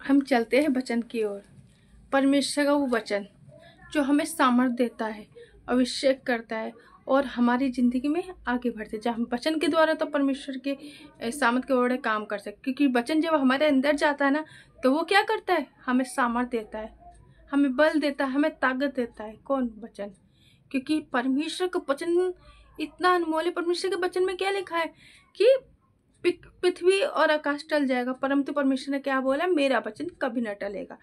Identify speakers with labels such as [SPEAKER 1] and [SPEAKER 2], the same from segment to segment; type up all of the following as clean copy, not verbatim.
[SPEAKER 1] हम चलते हैं वचन की ओर। परमेश्वर का वो वचन जो हमें सामर्थ देता है, अभिषेक करता है और हमारी ज़िंदगी में आगे बढ़ते। जब हम वचन के द्वारा तो परमेश्वर के सामर्थ के बड़े काम कर सकते, क्योंकि वचन जब हमारे अंदर जाता है ना, तो वो क्या करता है, हमें सामर्थ देता है, हमें बल देता है, हमें ताकत देता है। कौन? वचन। क्योंकि परमेश्वर का वचन इतना अनमोल है। परमेश्वर के वचन में क्या लिखा है कि पृथ्वी और आकाश टल जाएगा, परंतु परमेश्वर ने क्या बोला, मेरा वचन कभी न टलेगा।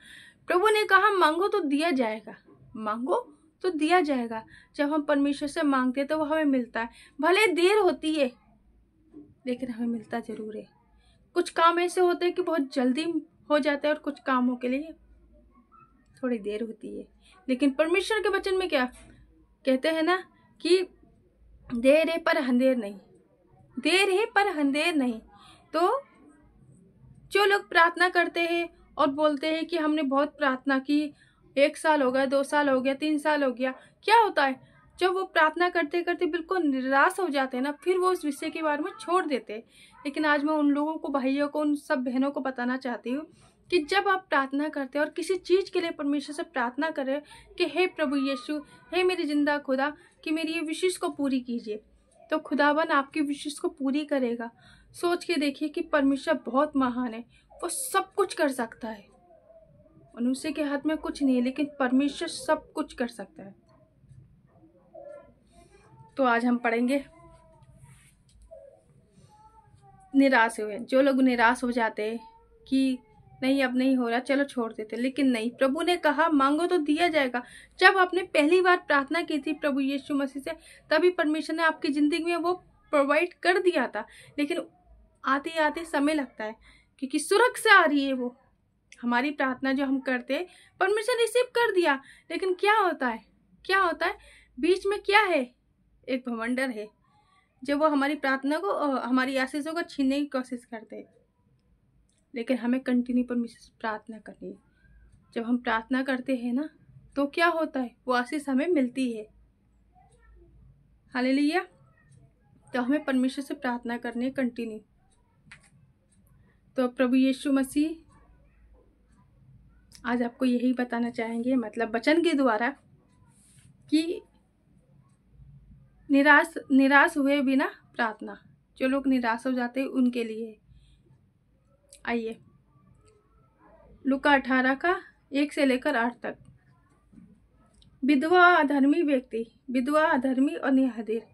[SPEAKER 1] प्रभु ने कहा मांगो तो दिया जाएगा, मांगो तो दिया जाएगा। जब हम परमेश्वर से मांगते हैं तो वो हमें मिलता है। भले देर होती है लेकिन हमें मिलता जरूर है। कुछ काम ऐसे होते हैं कि बहुत जल्दी हो जाते हैं और कुछ कामों के लिए थोड़ी देर होती है। लेकिन परमेश्वर के वचन में क्या कहते हैं ना कि देर है पर अंधेर नहीं, देर है पर अंधेर नहीं। तो जो लोग प्रार्थना करते हैं और बोलते हैं कि हमने बहुत प्रार्थना की, 1 साल हो गया, 2 साल हो गया, 3 साल हो गया, क्या होता है जब वो प्रार्थना करते करते बिल्कुल निराश हो जाते हैं ना, फिर वो उस विषय के बारे में छोड़ देते हैं। लेकिन आज मैं उन लोगों को, भाइयों को, उन सब बहनों को बताना चाहती हूँ कि जब आप प्रार्थना करते हैं और किसी चीज़ के लिए परमेश्वर से प्रार्थना करें कि हे प्रभु यीशु, हे मेरी जिंदा खुदा, कि मेरी ये विशेष को पूरी कीजिए, तो खुदावन आपकी विशेष को पूरी करेगा। सोच के देखिए कि परमेश्वर बहुत महान है, वो सब कुछ कर सकता है। मनुष्य के हाथ में कुछ नहीं है, लेकिन परमेश्वर सब कुछ कर सकता है। तो आज हम पढ़ेंगे निराश हुए। जो लोग निराश हो जाते हैं कि नहीं अब नहीं हो रहा, चलो छोड़ देते, लेकिन नहीं, प्रभु ने कहा मांगो तो दिया जाएगा। जब आपने पहली बार प्रार्थना की थी प्रभु यीशु मसीह से, तभी परमेश्वर ने आपकी जिंदगी में वो प्रोवाइड कर दिया था। लेकिन आते आते समय लगता है, क्योंकि सुरक्षा से आ रही है वो हमारी प्रार्थना जो हम करते, परमेश्वर रिसीव कर दिया। लेकिन क्या होता है, क्या होता है बीच में, क्या है, एक भवंडर है जो वो हमारी प्रार्थना को, हमारी आशीषों को छीनने की कोशिश करते हैं। लेकिन हमें कंटिन्यू परमेश्वर से प्रार्थना करनी है। जब हम प्रार्थना करते हैं ना, तो क्या होता है, वो आशीष हमें मिलती है। हालेलुया। तो हमें परमेश्वर से प्रार्थना करनी है कंटिन्यू। तो प्रभु यीशु मसीह आज आपको यही बताना चाहेंगे, मतलब वचन के द्वारा, कि निराश हुए बिना प्रार्थना। जो लोग निराश हो जाते हैं उनके लिए। आइए लूका 18 का 1 से लेकर 8 तक। विधवा अधर्मी व्यक्ति, विधवा अधर्मी और निराधीर,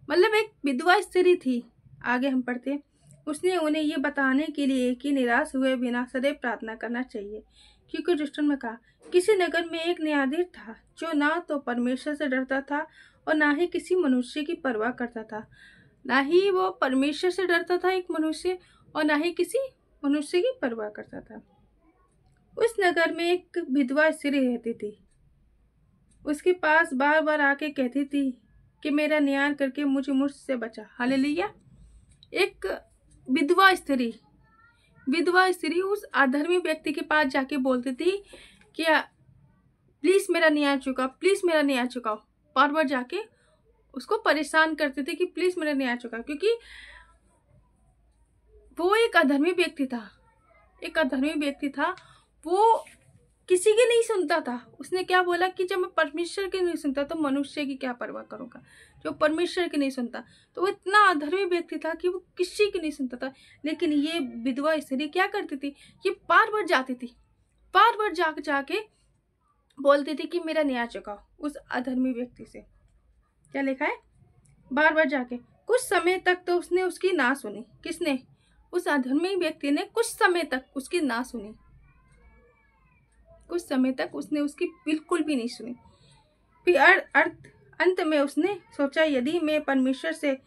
[SPEAKER 1] मतलब एक विधवा स्त्री थी। आगे हम पढ़ते हैं, उसने उन्हें ये बताने के लिए कि निराश हुए बिना सदैव प्रार्थना करना चाहिए, क्योंकि दुष्टों में कहा, किसी नगर में एक न्यायाधीश था जो ना तो परमेश्वर से डरता था और ना ही किसी मनुष्य की परवाह करता था। ना ही वो परमेश्वर से डरता था एक मनुष्य, और ना ही किसी मनुष्य की परवाह करता था। उस नगर में एक विधवा स्त्री रहती थी। उसके पास बार बार आके कहती थी कि मेरा न्याय करके मुझसे बचा। हालेलुया। एक विधवा स्त्री उस अधर्मी व्यक्ति के पास जाके बोलती थी कि प्लीज मेरा न्याय चुकाओ, प्लीज मेरा न्याय चुकाओ। बार बार जाके उसको परेशान करते थे कि प्लीज मेरा न्याय चुकाओ, क्योंकि वो एक अधर्मी व्यक्ति था। एक अधर्मी व्यक्ति था, वो किसी की नहीं सुनता था। उसने क्या बोला कि जब मैं परमेश्वर की नहीं सुनता तो मनुष्य की क्या परवाह करूंगा। जो परमेश्वर की नहीं सुनता, तो वो इतना अधर्मी व्यक्ति था कि वो किसी की नहीं सुनता था। लेकिन ये विधवा स्त्री क्या करती थी, ये बार बार जाती थी, बार बार जाके बोलती थी कि मेरा न्याय चुकाओ उस अधर्मी व्यक्ति से। क्या लिखा है, बार बार जाके। कुछ समय तक तो उसने उसकी ना सुनी। किसने? उस अधर्मी व्यक्ति ने कुछ समय तक उसकी ना सुनी। कुछ समय तक उसने उसकी बिल्कुल भी नहीं सुनी। फिर अंत में उसने सोचा, यदि मैं परमेश्वर से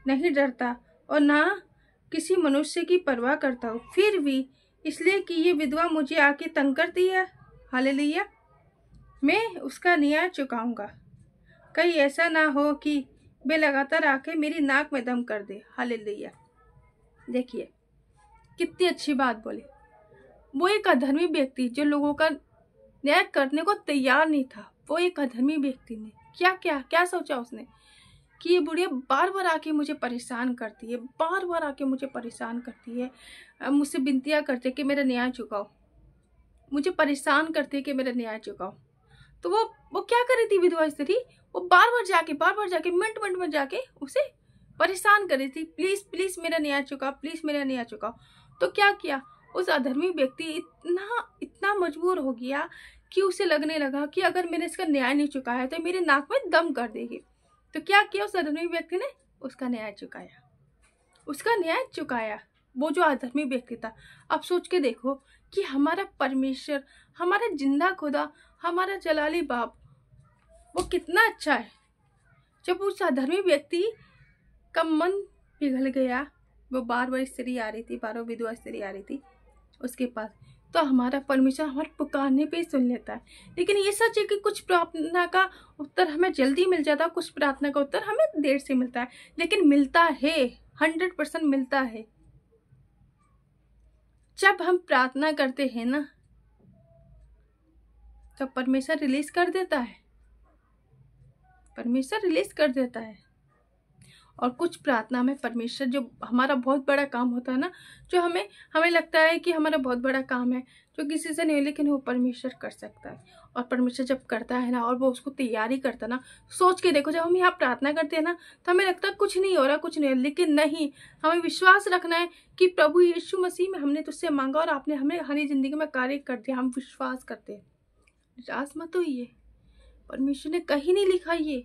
[SPEAKER 1] नहीं डरता और ना किसी मनुष्य की परवाह करता हूँ, फिर भी इसलिए कि ये विधवा मुझे आके तंग करती है, हालेलुया, मैं उसका न्याय चुकाऊंगा। कहीं ऐसा ना हो कि वे लगातार आके मेरी नाक में दम कर दे। हालेलुया। देखिए कितनी अच्छी बात बोली। वो एक अधर्मी व्यक्ति जो लोगों का न्याय करने को तैयार नहीं था, वो एक अधर्मी व्यक्ति ने क्या सोचा उसने कि ये बुढ़िया बार बार आके मुझे परेशान करती है, बार बार आके मुझे परेशान करती है, मुझसे विनतियाँ करती है कि मेरा न्याय चुकाओ। मुझे परेशान करती है कि मेरा न्याय चुकाओ। तो वो क्या कर रही थी विधवा स्त्री, वो बार बार जाके मिनट मिनट में जाके उसे परेशान कर रही थी, प्लीज प्लीज मेरा न्याय चुकाओ, प्लीज मेरा न्याय चुकाओ। तो क्या किया, उस अधर्मी व्यक्ति इतना मजबूर हो गया कि उसे लगने लगा कि अगर मैंने इसका न्याय नहीं चुकाया तो मेरे नाक में दम कर देगी। तो क्या किया, उस अधर्मी व्यक्ति ने उसका न्याय चुकाया, वो जो अधर्मी व्यक्ति था। अब सोच के देखो कि हमारा परमेश्वर, हमारा जिंदा खुदा, हमारा जलाली बाप, वो कितना अच्छा है। जब उस अधर्मी व्यक्ति का मन पिघल गया, वो बार स्त्री आ रही थी, बारह विधवा स्त्री आ रही थी उसके पास, तो हमारा परमेश्वर हमारे पुकारने पे ही सुन लेता है। लेकिन ये सच है कि कुछ प्रार्थना का उत्तर हमें जल्दी मिल जाता है, कुछ प्रार्थना का उत्तर हमें देर से मिलता है, लेकिन मिलता है, 100% मिलता है। जब हम प्रार्थना करते हैं ना, तो परमेश्वर रिलीज कर देता है, और कुछ प्रार्थना में परमेश्वर, जो हमारा बहुत बड़ा काम होता है ना, जो हमें लगता है कि हमारा बहुत बड़ा काम है, जो किसी से नहीं, लेकिन वो परमेश्वर कर सकता है। और परमेश्वर जब करता है ना, और वो उसको तैयारी करता है ना, सोच के देखो, जब हम यहाँ प्रार्थना करते हैं ना, तो हमें लगता है कुछ नहीं हो रहा, लेकिन नहीं, हमें विश्वास रखना है कि प्रभु यीशु मसीह में हमने तुझसे मांगा और आपने हमें हमारी जिंदगी में कार्य कर दिया। हम विश्वास करते हैं, निराश मत होइए। परमेश्वर ने कहीं नहीं लिखा ये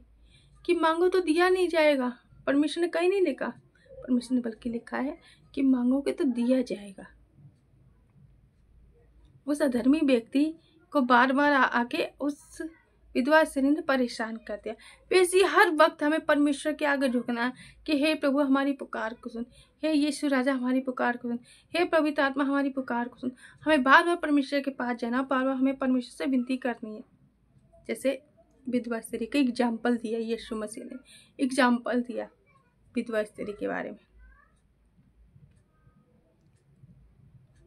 [SPEAKER 1] कि मांगो तो दिया नहीं जाएगा, परमेश्वर ने कहीं नहीं लिखा, परमेश्वर ने बल्कि लिखा है कि मांगोगे तो दिया जाएगा। उस अधर्मी व्यक्ति को बार बार आके उस विधवा स्त्री ने परेशान कर दिया। वैसे हर वक्त हमें परमेश्वर के आगे झुकना कि हे प्रभु हमारी पुकार को सुन, हे यीशु राजा हमारी पुकार को सुन, हे पवित्र आत्मा हमारी पुकार को सुन। हमें बार बार परमेश्वर के पास जाना, बार बार हमें परमेश्वर से विनती करनी है। जैसे विधवा स्त्री का एग्जाम्पल दिया, यीशु मसीह ने एग्जाम्पल दिया विधवा स्त्री के बारे में।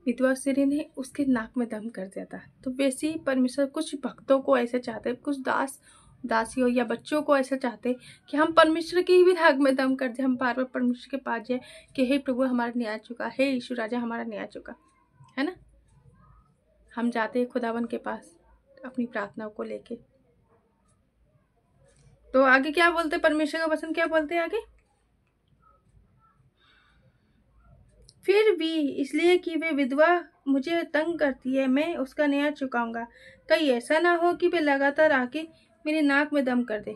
[SPEAKER 1] विधवा स्त्री ने उसके नाक में दम कर दिया था। तो वैसे ही परमेश्वर कुछ भक्तों को ऐसे चाहते, कुछ दासियों या बच्चों को ऐसा चाहते कि हम परमेश्वर के ही भी नाक में दम कर दे। हम बार बार परमेश्वर के पास जाए कि हे प्रभु हमारा न्याय चुका, हे यीशु राजा हमारा न्याय चुका, है ना। हम जाते हैं खुदावन के पास अपनी प्रार्थनाओं को लेके। तो आगे क्या बोलते, परमेश्वर का वचन क्या बोलते आगे, फिर भी इसलिए कि वे विधवा मुझे तंग करती है, मैं उसका न्याय चुकाऊंगा। कहीं ऐसा ना हो कि वे लगातार आके मेरी नाक में दम कर दे,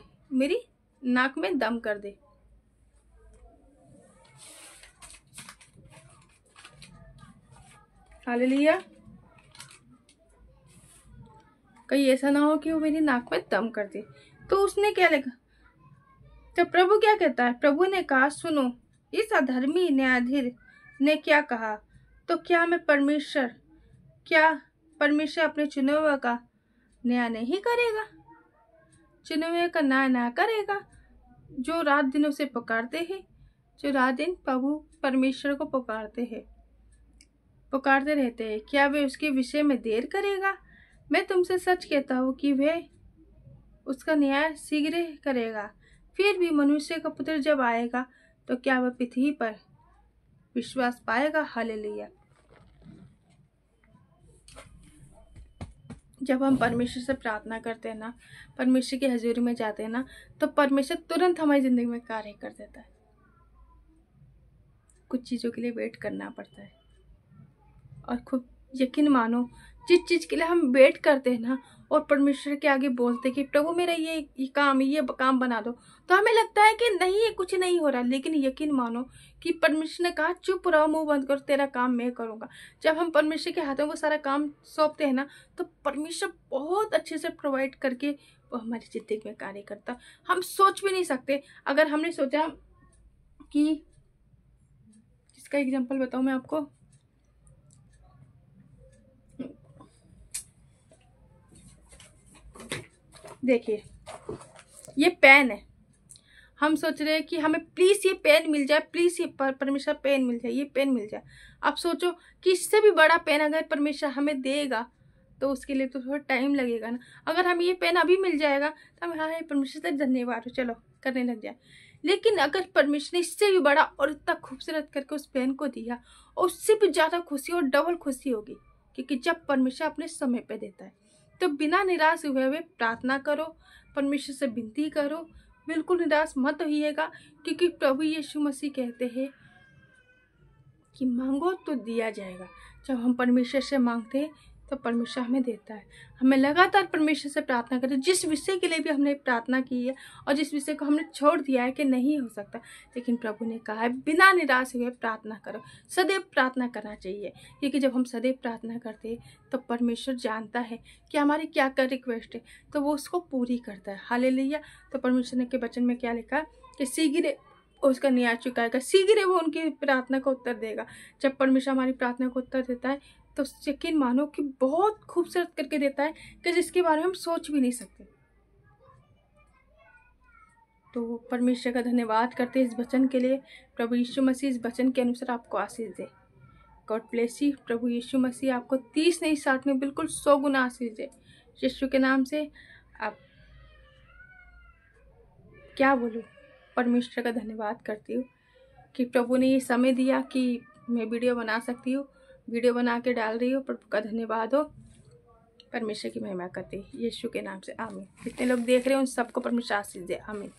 [SPEAKER 1] हालेलुया। कहीं ऐसा ना हो कि वो मेरी नाक में दम कर दे। तो उसने क्या लिखा, तो प्रभु क्या कहता है, प्रभु ने कहा सुनो, इस अधर्मी न्यायाधीश ने क्या कहा, तो क्या परमेश्वर अपने चुने हुए का न्याय नहीं करेगा, चुने हुए का न्याय ना करेगा, जो रात दिन उसे पुकारते हैं, जो रात दिन प्रभु परमेश्वर को पुकारते रहते हैं, क्या वे उसके विषय में देर करेगा। मैं तुमसे सच कहता हूँ कि वे उसका न्याय शीघ्र करेगा। फिर भी मनुष्य का पुत्र जब आएगा तो क्या वह पृथ्वी पर विश्वास पाएगा। हालेलुया। जब हम परमेश्वर से प्रार्थना करते हैं ना, परमेश्वर की हजूरी में जाते हैं ना, तो परमेश्वर तुरंत हमारी जिंदगी में कार्य कर देता है। कुछ चीज़ों के लिए वेट करना पड़ता है, और खूब यकीन मानो जिस चीज़ के लिए हम वेट करते हैं ना, और परमेश्वर के आगे बोलते कि प्रभु मेरा ये काम बना दो, तो हमें लगता है कि नहीं ये कुछ नहीं हो रहा, लेकिन यकीन मानो कि परमेश्वर ने कहा चुप रहो, मुंह बंद करो, तेरा काम मैं करूँगा। जब हम परमेश्वर के हाथों में वो सारा काम सौंपते हैं ना, तो परमेश्वर बहुत अच्छे से प्रोवाइड करके वो हमारी जिंदगी में कार्य करता। हम सोच भी नहीं सकते। अगर हमने सोचा कि, इसका एग्जाम्पल बताऊँ मैं आपको, देखिए ये पेन है, हम सोच रहे हैं कि हमें प्लीज ये पेन मिल जाए, प्लीज ये परमेश्वर पेन मिल जाए, ये पेन मिल जाए। आप सोचो कि इससे भी बड़ा पेन अगर परमेश्वर हमें देगा तो उसके लिए तो थोड़ा टाइम लगेगा ना। अगर हम ये पेन अभी मिल जाएगा तो हम हाँ परमेश्वर से धन्यवाद हो, चलो करने लग जाए। लेकिन अगर परमेश्वर ने इससे भी बड़ा और इतना खूबसूरत करके उस पेन को दिया, और उससे भी ज्यादा खुशी और डबल खुशी होगी। क्योंकि जब परमेश्वर अपने समय पे देता है। तो बिना निराश हुए हुए प्रार्थना करो, परमेश्वर से विनती करो, बिल्कुल निराश मत होइएगा, क्योंकि प्रभु यीशु मसीह कहते हैं कि मांगो तो दिया जाएगा। जब हम परमेश्वर से मांगते हैं तो परमेश्वर हमें देता है। हमें लगातार परमेश्वर से प्रार्थना करें, जिस विषय के लिए भी हमने प्रार्थना की है और जिस विषय को हमने छोड़ दिया है कि नहीं हो सकता, लेकिन प्रभु ने कहा है बिना निराश हुए प्रार्थना करो। सदैव प्रार्थना करना चाहिए, क्योंकि जब हम सदैव प्रार्थना करते हैं तो परमेश्वर जानता है कि हमारी क्या क्या रिक्वेस्ट है, तो वो उसको पूरी करता है। हालेलुया। तो परमेश्वर ने के वचन में क्या लिखा कि शीघ्र उसका न्याय चुकाएगा, शीघ्र वो उनकी प्रार्थना को उत्तर देगा। जब परमेश्वर हमारी प्रार्थना को उत्तर देता है तो यकीन मानो कि बहुत खूबसूरत करके देता है कि जिसके बारे में हम सोच भी नहीं सकते। तो परमेश्वर का धन्यवाद करते हैं इस वचन के लिए। प्रभु यीशु मसीह इस वचन के अनुसार आपको आशीष दे। God bless you. प्रभु यीशु मसीह आपको 30 नहीं 60 में बिल्कुल 100 गुना आशीष दे। यीशु के नाम से आप क्या बोलूँ, परमेश्वर का धन्यवाद करती हूँ कि प्रभु ने ये समय दिया कि मैं वीडियो बना सकती हूँ, वीडियो बना के डाल रही हूँ। प्रभु का धन्यवाद हो। परमेश्वर की महिमा करते यीशु के नाम से आमीन। जितने लोग देख रहे हैं उन सबको परमेश्वर आशीष दे। आमीन।